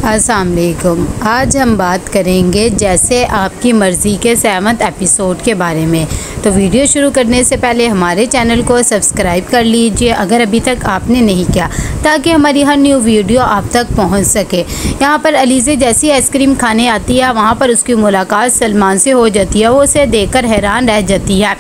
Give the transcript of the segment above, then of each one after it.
अस्सलाम वालेकुम। आज हम बात करेंगे जैसे आपकी मर्ज़ी के 7वें एपिसोड के बारे में। तो वीडियो शुरू करने से पहले हमारे चैनल को सब्सक्राइब कर लीजिए अगर अभी तक आपने नहीं किया, ताकि हमारी हर न्यू वीडियो आप तक पहुंच सके। यहाँ पर अलीज़े जैसी आइसक्रीम खाने आती है, वहाँ पर उसकी मुलाकात सलमान से हो जाती है। वो उसे देखकर हैरान रह जाती है।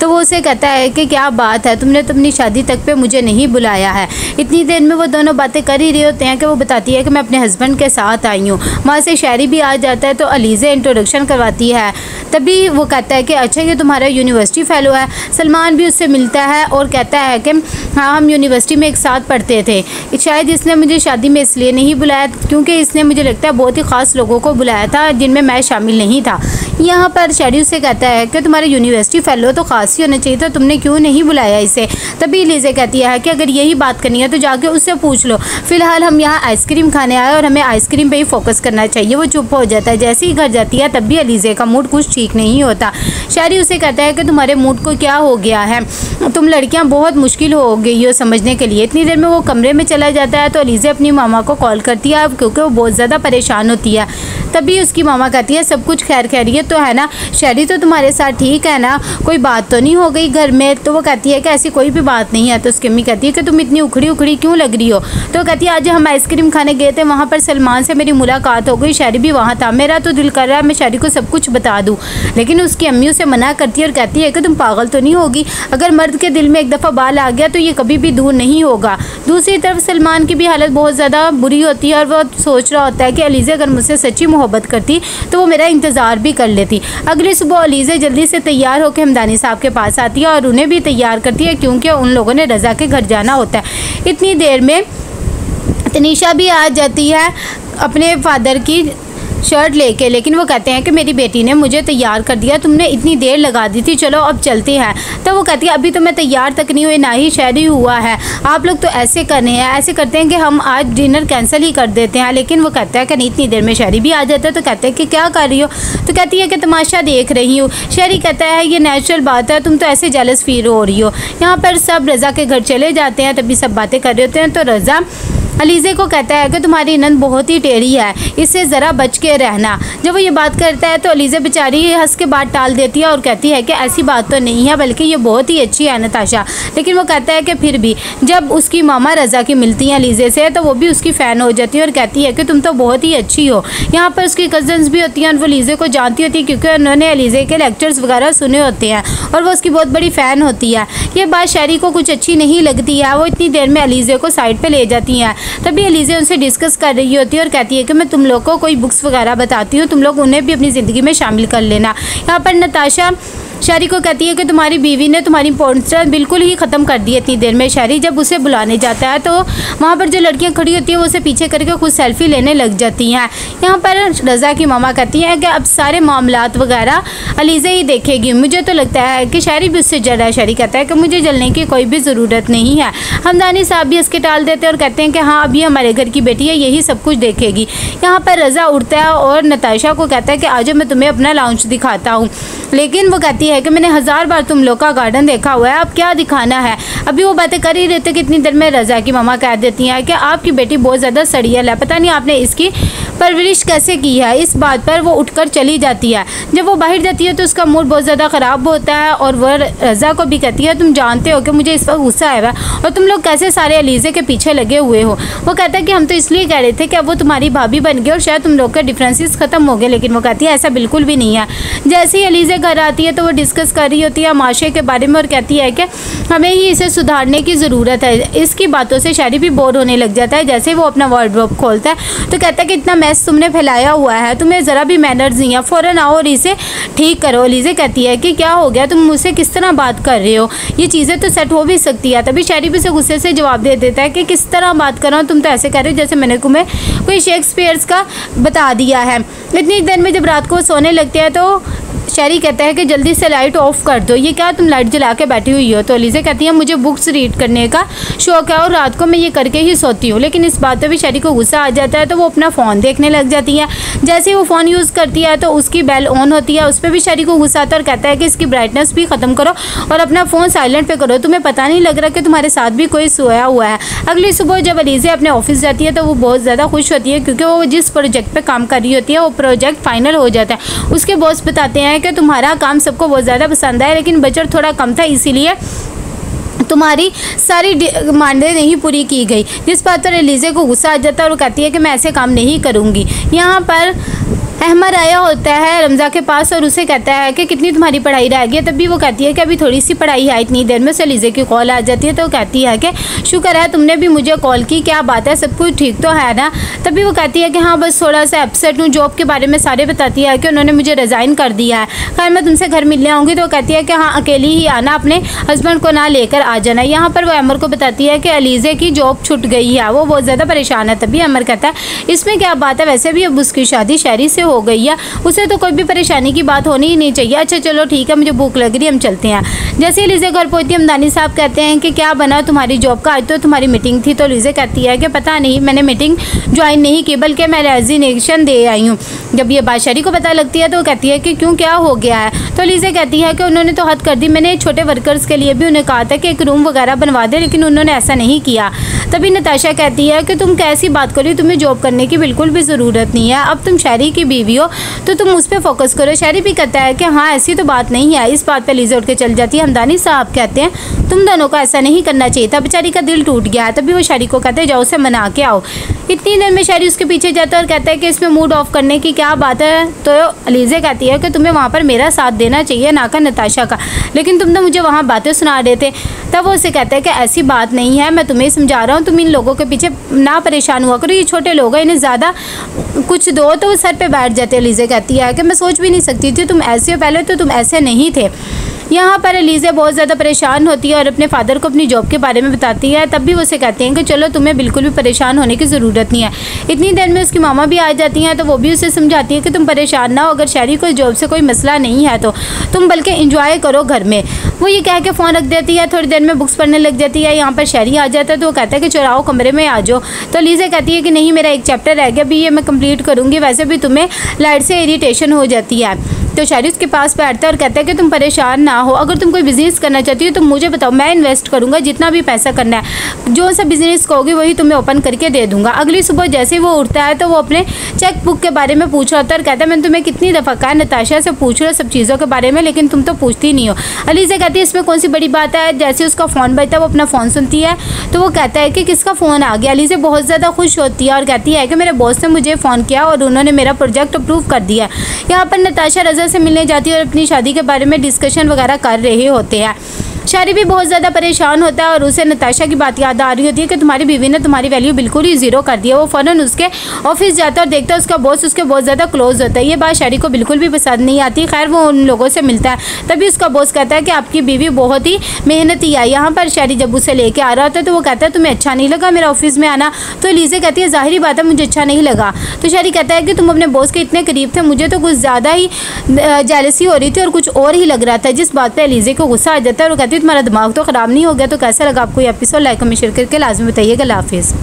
तो वो उसे कहता है कि क्या बात है, तुमने तो अपनी शादी तक पे मुझे नहीं बुलाया है। इतनी देर में वो दोनों बातें कर ही रहे होते हैं कि वो बताती है कि मैं अपने हस्बैंड के साथ आई हूँ। वहाँ से शायरी भी आ जाता है, तो अलीज़े इंट्रोडक्शन करवाती है। तभी वो कहता है कि अच्छा ये तुम्हारा यूनिवर्सिटी फ़ेलो है। सलमान भी उससे मिलता है और कहता है कि हाँ, हम यूनिवर्सिटी में एक साथ पढ़ते थे। शायद इसने मुझे शादी में इसलिए नहीं बुलाया क्योंकि इसने मुझे लगता है बहुत ही ख़ास लोगों को बुलाया था जिनमें मैं शामिल नहीं था। यहाँ पर शायरी उससे कहता है कि तुम्हारा यूनिवर्सिटी फ़ेलो तो ख़ास ही होना चाहिए था, तुमने क्यों नहीं बुलाया इसे। तभी अलीज़े कहती है कि अगर यही बात करनी है तो जाके उससे पूछ लो, फ़िलहाल हम यहाँ आइसक्रीम खाने आए और हमें आइसक्रीम पे ही फोकस करना चाहिए। वो चुप हो जाता है। जैसे ही घर जाती है तब भी अलीज़े का मूड कुछ ठीक नहीं होता। शायरी उसे कहता है कि तुम्हारे मूड को क्या हो गया है, तुम लड़कियाँ बहुत मुश्किल हो गई हो समझने के लिए। इतनी देर में वो कमरे में चला जाता है तो अलीज़े अपनी मामा को कॉल करती है क्योंकि वो बहुत ज़्यादा परेशान होती है। तभी उसकी मामा कहती है सब कुछ खैर खैरियत तो है ना, शायरी तो तुम्हारे साथ ठीक है ना, कोई बात तो नहीं हो गई घर में। तो वो कहती है कि ऐसी कोई भी बात नहीं है। तो उसकी अम्मी कहती है कि तुम इतनी उखड़ी उखड़ी क्यों लग रही हो। तो कहती है आज हम आइसक्रीम खाने गए थे, वहाँ पर सलमान से मेरी मुलाकात हो गई, शायरी भी वहाँ था। मेरा तो दिल कर रहा है मैं शायरी को सब कुछ बता दूँ, लेकिन उसकी अम्मी उसे मना करती है और कहती है कि तुम पागल तो नहीं होगी, अगर मर्द के दिल में एक दफ़ा बाल आ गया तो ये कभी भी दूर नहीं होगा। दूसरी तरफ सलमान की भी हालत बहुत ज़्यादा बुरी होती है और वो सोच रहा होता है कि अलीज़े अगर मुझसे सच्ची मोहब्बत करती तो वो मेरा इंतज़ार भी कर लेती। अगली सुबह अलीज़े जल्दी से तैयार होकर हमदानी साहब के पास आती है और उन्हें भी तैयार करती है क्योंकि उन लोगों ने रज़ा के घर जाना होता है। इतनी देर में तनीशा भी आ जाती है अपने फादर की शर्ट लेके, लेकिन वो कहते हैं कि मेरी बेटी ने मुझे तैयार कर दिया, तुमने इतनी देर लगा दी थी, चलो अब चलते हैं। तो वो कहती है अभी तो मैं तैयार तक नहीं हुई, ना ही शायरी हुआ है, आप लोग तो ऐसे करने हैं, ऐसे करते हैं कि हम आज डिनर कैंसिल ही कर देते हैं। लेकिन वो कहता है कि नहीं, इतनी देर में शायरी भी आ जाता है। तो कहते हैं कि क्या कर रही हो। तो कहती है कि तमाशा देख रही हूँ। शायरी कहता है ये नेचुरल बात है, तुम तो ऐसे जेलस फील हो रही हो। यहाँ पर सब रज़ा के घर चले जाते हैं, तभी सब बातें कर रहे होते हैं। तो रज़ा अलीज़े को कहता है कि तुम्हारी नंद बहुत ही टेढ़ी है, इससे ज़रा बच के रहना। जब वो ये बात करता है तो अलीज़े बेचारी हंस के बात टाल देती है और कहती है कि ऐसी बात तो नहीं है, बल्कि ये बहुत ही अच्छी है नताशा। लेकिन वो कहता है कि फिर भी जब उसकी मामा रज़ा की मिलती हैं अलीज़े से तो वो भी उसकी फ़ैन हो जाती है और कहती है कि तुम तो बहुत ही अच्छी हो। यहाँ पर उसकी कज़न्स भी होती हैं और वो अलीज़े को जानती होती है क्योंकि उन्होंने अलीज़े के लेक्चर्स वगैरह सुने होते हैं और वो उसकी बहुत बड़ी फ़ैन होती है। ये बात शायरी को कुछ अच्छी नहीं लगती है। वो इतनी देर में अलीज़े को साइड पर ले जाती हैं। तभी अलीज़े उनसे डिस्कस कर रही होती है और कहती है कि मैं तुम लोग को कोई बुक्स वगैरह बताती हूँ, तुम लोग उन्हें भी अपनी ज़िंदगी में शामिल कर लेना। यहाँ पर नताशा शायरी को कहती है कि तुम्हारी बीवी ने तुम्हारी इंपॉर्टेंस बिल्कुल ही ख़त्म कर दी है। इतनी देर में शायरी जब उसे बुलाने जाता है तो वहाँ पर जो लड़कियाँ खड़ी होती हैं वो उसे पीछे करके खुद सेल्फी लेने लग जाती हैं। यहाँ पर रज़ा की मामा कहती हैं कि अब सारे मामलात वगैरह अलीज़े ही देखेगी, मुझे तो लगता है कि शायरी भी उससे जल है। शायरी कहता है कि मुझे जलने की कोई भी ज़रूरत नहीं है। हमदानी साहब भी इसके टाल देते हैं और कहते हैं कि हाँ अभी हमारे घर की बेटी है, यही सब कुछ देखेगी। यहाँ पर रज़ा उठता है और नताशा को कहता है कि आज मैं तुम्हें अपना लाउंज दिखाता हूँ। लेकिन वो कहती है कि मैंने 1000 बार तुम लोग का गार्डन देखा हुआ है, अब क्या दिखाना है। अभी वो बातें कर ही रहे थे कि इतनी देर में रज़ा की मामा कह देती हैं कि आपकी बेटी बहुत ज़्यादा सड़ियल है, पता नहीं आपने इसकी परवरिश कैसे की है। इस बात पर वो उठकर चली जाती है। जब वो बाहर जाती है तो उसका मूड बहुत ज़्यादा ख़राब होता है और वह रज़ा को भी कहती है तुम जानते हो कि मुझे इस वक्त गुस्सा आया है और तुम लोग कैसे सारे अलीज़े के पीछे लगे हुए हो। वो कहता है कि हम तो इसलिए कह रहे थे कि अब वो तुम्हारी भाभी बन गई और शायद तुम लोग के डिफरेंसेस ख़त्म हो गए। लेकिन वो कहती है ऐसा बिल्कुल भी नहीं है। जैसे ही अलीज़े घर आती है तो वो डिस्कस कर रही होती है माशरे के बारे में और कहती है कि हमें ही इसे सुधारने की ज़रूरत है। इसकी बातों से शायरी भी बोर होने लग जाता है। जैसे ही वो अपना वार्डरोब खोलता है तो कहता है कि इतना मैस तुमने फैलाया हुआ है, तुम्हें ज़रा भी मैनर्स नहीं है, फ़ौरन आओ और इसे ठीक करो। अलीज़े कहती है कि क्या हो गया, तुम मुझसे किस तरह बात कर रहे हो, ये चीज़ें तो सेट हो भी सकती है। तभी शायरी भी उसे गुस्से से जवाब दे देता है कि किस तरह बात कर रहा हूँ, तुम तो ऐसे कर रहे हो जैसे मैंने तुम्हें कोई शेक्सपियर्स का बता दिया है। इतनी देर में जब रात को सोने लगते हैं तो शहरी कहता है कि जल्दी से लाइट ऑफ कर दो, ये क्या तुम लाइट जला के बैठी हुई हो। तो अलीज़ा कहती है मुझे बुक्स रीड करने का शौक़ है और रात को मैं ये करके ही सोती हूँ। लेकिन इस बात पर भी शहरी को गुस्सा आ जाता है तो वो अपना फ़ोन देखने लग जाती है। जैसे ही वो फ़ोन यूज़ करती है तो उसकी बेल ऑन होती है, उस पर भी शहरी को गुस्सा आता है और कहता है कि इसकी ब्राइटनेस भी ख़त्म करो और अपना फ़ोन साइलेंट पे करो, तुम्हें पता नहीं लग रहा कि तुम्हारे साथ भी कोई सोया हुआ है। अगली सुबह जब अलीज़ा अपने ऑफिस जाती है तो वो बहुत ज़्यादा खुश होती है क्योंकि वो जिस प्रोजेक्ट पे काम कर रही होती है वो प्रोजेक्ट फाइनल हो जाता है। उसके बॉस बताते हैं कि तुम्हारा काम सबको बहुत ज़्यादा पसंद आया लेकिन बजट थोड़ा कम था, इसीलिए तुम्हारी सारी डिमांडें नहीं पूरी की गई। जिस बात पर अलीज़ा को गुस्सा आ जाता है और वो कहती है कि मैं ऐसे काम नहीं करूँगी। यहाँ पर अहमद आया होता है रमज़ा के पास और उसे कहता है कि कितनी तुम्हारी पढ़ाई रह गई है। तब भी वो कहती है कि अभी थोड़ी सी पढ़ाई है। इतनी देर में से अलीज़ा की कॉल आ जाती है तो वो कहती है कि शुक्र है तुमने भी मुझे कॉल की, क्या बात है, सब कुछ ठीक तो है ना। तभी वो कहती है कि हाँ बस थोड़ा सा अपसेट हूँ, जॉब के बारे में सारे बताती है कि उन्होंने मुझे रिज़ाइन कर दिया है, खैर मैं तुमसे घर मिलने आऊँगी। तो वो कहती है कि हाँ अकेली ही आना, अपने हस्बैंड को ना लेकर आ जाना। यहाँ पर वो अमर को बताती है कि अलीज़ा की जॉब छूट गई है, वो बहुत ज़्यादा परेशान है। तभी अमर कहता है इसमें क्या बात है, वैसे भी अब उसकी शादी शहरी से हो गई है, उसे तो कोई भी परेशानी की बात होनी ही नहीं चाहिए। अच्छा चलो ठीक है, मुझे भूख लग रही है, हम चलते हैं। जैसे अलीज़ा घर पहुंचती है हमदानी साहब कहते हैं कि क्या बना तुम्हारी जॉब का, आज तो तुम्हारी मीटिंग थी। तो अलीज़ा कहती है कि पता नहीं, मैंने मीटिंग ज्वाइन नहीं की बल्कि मैं रेजिग्नेशन दे आई हूँ। जब ये बात शहरी को पता लगती है तो वो कहती है कि क्यों, क्या हो गया है। तो अलीज़ा कहती है कि उन्होंने तो हद कर दी, मैंने छोटे वर्कर्स के लिए भी उन्हें कहा था कि एक रूम वगैरह बनवा दे लेकिन उन्होंने ऐसा नहीं किया। तभी नताशा कहती है कि तुम कैसी बात करो, तुम्हें जॉब करने की बिल्कुल भी ज़रूरत नहीं है, अब तुम शहरी की बीवी हो तो तुम उस पर फोकस करो। शहरी भी कहता है कि हाँ ऐसी तो बात नहीं है। इस बात पर अलीज़ा उठ के चल जाती है। हमदानी साहब कहते हैं तुम दोनों को ऐसा नहीं करना चाहिए था, बेचारी का दिल टूट गया है। तभी वो शहरी को कहते हैं जाओ उसे मना के आओ। इतनी देर में शहरी उसके पीछे जाता है और कहता है कि इसमें मूड ऑफ करने की क्या बात है। तो अलीज़ा कहती है कि तुम्हें वहाँ पर मेरा साथ देना चाहिए ना कि नताशा का, लेकिन तुम तो मुझे वहाँ बातें सुना रहे थे। तब वो उसे कहता है कि ऐसी बात नहीं है, मैं तुम्हें समझा रहा हूँ, तुम इन लोगों के पीछे ना परेशान हुआ करो, ये छोटे लोग हैं, इन्हें ज़्यादा कुछ दो तो वो सर पे बैठ जाते। अलीज़ा कहती है कि मैं सोच भी नहीं सकती थी तुम ऐसे हो, पहले तो तुम ऐसे नहीं थे। यहाँ पर अलीज़ा बहुत ज़्यादा परेशान होती है और अपने फादर को अपनी जॉब के बारे में बताती है। तब भी वो उसे कहते हैं कि चलो तुम्हें बिल्कुल भी परेशान होने की ज़रूरत नहीं है। इतनी देर में उसकी मामा भी आ जाती हैं तो वो भी उसे समझाती है कि तुम परेशान ना हो, अगर शहरी को जॉब से कोई मसला नहीं है तो तुम बल्कि इंजॉय करो घर में। वो ये कह के फ़ोन रख देती है, थोड़ी देर में बुक्स पढ़ने लग जाती है। यहाँ पर शहरी आ जाता है तो वो कहता है कि चुराओ कमरे में आ जाओ। तो अलीज़ा कहती है कि नहीं, मेरा एक चैप्टर रह गया, अभी ये मैं कंप्लीट करूँगी, वैसे भी तुम्हें लाइट से इरीटेशन हो जाती है। तो शहरी उसके पास बैठता है और कहता है कि तुम परेशान ना हो, अगर तुम कोई बिज़नेस करना चाहती हो तो मुझे बताओ, मैं इन्वेस्ट करूँगा जितना भी पैसा करना है, जो सा बिज़नेस कहोगी वही तुम्हें ओपन करके दे दूँगा। अगली सुबह जैसे ही वो उठता है तो वो अपने चेक बुक के बारे में पूछ रहा होता है और कहता है मैंने तुम्हें कितनी दफ़ा कहा नताशा से पूछ रहा सब चीज़ों के बारे में, लेकिन तुम तो पूछती नहीं हो। अलीज़ा कहती है इसमें कौन सी बड़ी बात है। जैसे उसका फ़ोन बजता है वो अपना फ़ोन सुनती है तो वो कहता है कि किसका फ़ोन आ गया। अलीज़ा बहुत ज़्यादा खुश होती है और कहती है कि मेरे बॉस ने मुझे फ़ोन किया और उन्होंने मेरा प्रोजेक्ट अप्रूव कर दिया। यहाँ पर नताशा रज़ा से मिलने जाती है और अपनी शादी के बारे में डिस्कशन वगैरह कर रहे होते हैं। शहरी भी बहुत ज़्यादा परेशान होता है और उसे नताशा की बात याद आ रही होती है कि तुम्हारी बीवी ने तुम्हारी वैल्यू बिल्कुल ही ज़ीरो कर दिया। वो फ़ौरन उसके ऑफिस जाता है और देखता है उसका बॉस उसके बहुत ज़्यादा क्लोज होता है। ये बात शहरी को बिल्कुल भी पसंद नहीं आती। खैर वो उन लोगों से मिलता है, तभी उसका बॉस कहता है कि आपकी बीवी बहुत ही मेहनती है। यहाँ पर शहरी जब उसे लेके आ रहा होता है तो वो कहता है तुम्हें अच्छा नहीं लगा मेरा ऑफिस में आना। तो अलीज़ा कहती है ज़ाहिरी बात है मुझे अच्छा नहीं लगा। तो शहरी कहता है कि तुम अपने बॉस के इतने करीब थे, मुझे तो कुछ ज़्यादा ही जेलसी हो रही थी और कुछ और ही लग रहा था। जिस बात पर अलीज़ा को गुस्सा आ जाता है और वो कहती है तुम्हारा दिमाग तो ख़राब नहीं हो गया। तो कैसा लगा आपको ये एपिसोड, लाइक में शेयर करके लाजमी बताइएगा। अल्लाह हाफिज़।